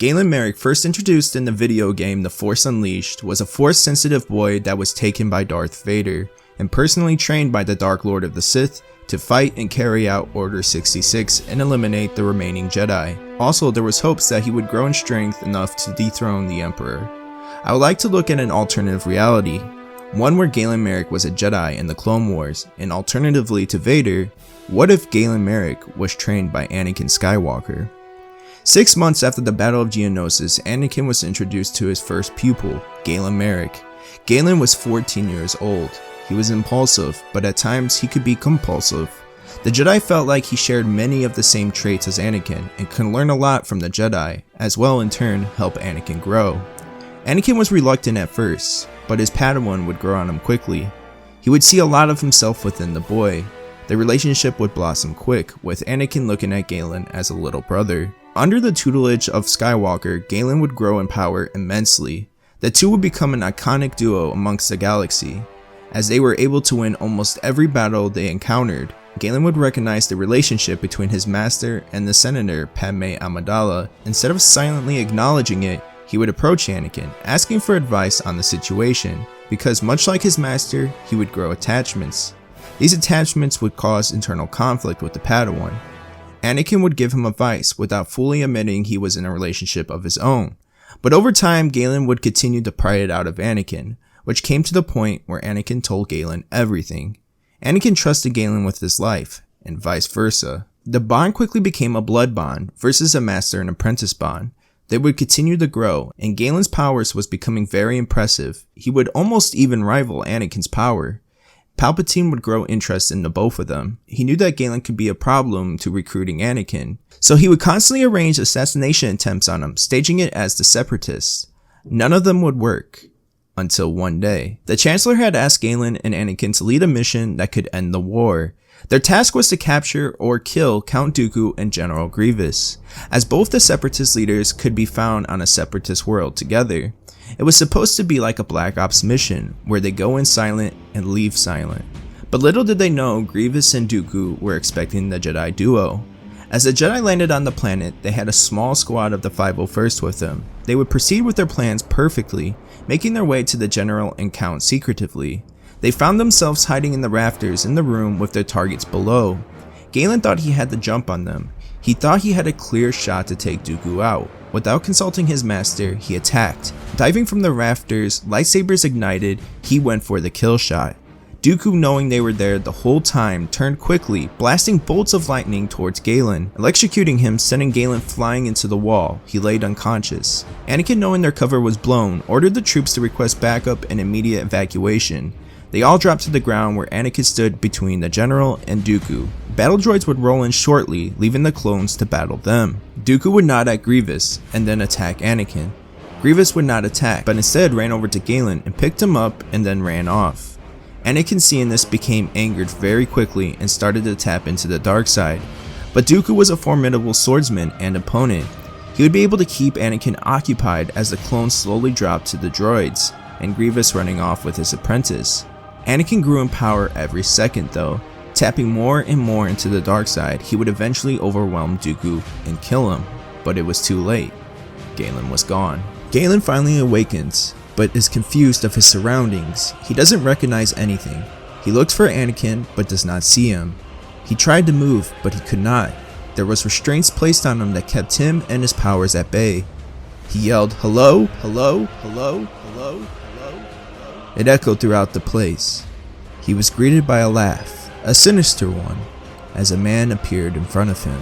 Galen Marek, first introduced in the video game The Force Unleashed, was a Force-sensitive boy that was taken by Darth Vader and personally trained by the Dark Lord of the Sith to fight and carry out Order 66 and eliminate the remaining Jedi. Also, there was hopes that he would grow in strength enough to dethrone the Emperor. I would like to look at an alternative reality, one where Galen Marek was a Jedi in the Clone Wars, and alternatively to Vader, what if Galen Marek was trained by Anakin Skywalker? 6 months after the Battle of Geonosis, Anakin was introduced to his first pupil, Galen Marek. Galen was 14 years old. He was impulsive, but at times he could be compulsive. The Jedi felt like he shared many of the same traits as Anakin and could learn a lot from the Jedi, as well in turn help Anakin grow. Anakin was reluctant at first, but his Padawan would grow on him quickly. He would see a lot of himself within the boy. The relationship would blossom quick, with Anakin looking at Galen as a little brother. Under the tutelage of Skywalker, Galen would grow in power immensely. The two would become an iconic duo amongst the galaxy. As they were able to win almost every battle they encountered, Galen would recognize the relationship between his master and the Senator Padme Amidala. Instead of silently acknowledging it, he would approach Anakin, asking for advice on the situation, because much like his master, he would grow attachments. These attachments would cause internal conflict with the Padawan. Anakin would give him advice without fully admitting he was in a relationship of his own. But over time, Galen would continue to pry it out of Anakin, which came to the point where Anakin told Galen everything. Anakin trusted Galen with his life, and vice versa. The bond quickly became a blood bond versus a master and apprentice bond. They would continue to grow, and Galen's powers was becoming very impressive. He would almost even rival Anakin's power. Palpatine would grow interest in the both of them. He knew that Galen could be a problem to recruiting Anakin, so he would constantly arrange assassination attempts on him, staging it as the Separatists. None of them would work. Until one day, the Chancellor had asked Galen and Anakin to lead a mission that could end the war. Their task was to capture or kill Count Dooku and General Grievous, as both the Separatist leaders could be found on a Separatist world together. It was supposed to be like a Black Ops mission, where they go in silent and leave silent. But little did they know Grievous and Dooku were expecting the Jedi duo. As the Jedi landed on the planet, they had a small squad of the 501st with them. They would proceed with their plans perfectly, making their way to the General and Count secretively. They found themselves hiding in the rafters in the room with their targets below. Galen thought he had the jump on them. He thought he had a clear shot to take Dooku out. Without consulting his master, he attacked. Diving from the rafters, lightsabers ignited, he went for the kill shot. Dooku, knowing they were there the whole time, turned quickly, blasting bolts of lightning towards Galen, electrocuting him, sending Galen flying into the wall. He laid unconscious. Anakin, knowing their cover was blown, ordered the troops to request backup and immediate evacuation. They all dropped to the ground where Anakin stood between the General and Dooku. Battle droids would roll in shortly, leaving the clones to battle them. Dooku would nod at Grievous and then attack Anakin. Grievous would not attack, but instead ran over to Galen and picked him up and then ran off. Anakin, seeing this, became angered very quickly and started to tap into the dark side. But Dooku was a formidable swordsman and opponent. He would be able to keep Anakin occupied as the clones slowly dropped to the droids, and Grievous running off with his apprentice. Anakin grew in power every second though. Tapping more and more into the dark side, he would eventually overwhelm Dooku and kill him, but it was too late. Galen was gone. Galen finally awakens, but is confused of his surroundings. He doesn't recognize anything. He looks for Anakin, but does not see him. He tried to move, but he could not. There was restraints placed on him that kept him and his powers at bay. He yelled, "Hello? Hello? Hello? Hello? Hello? Hello?" It echoed throughout the place. He was greeted by a laugh, a sinister one, as a man appeared in front of him.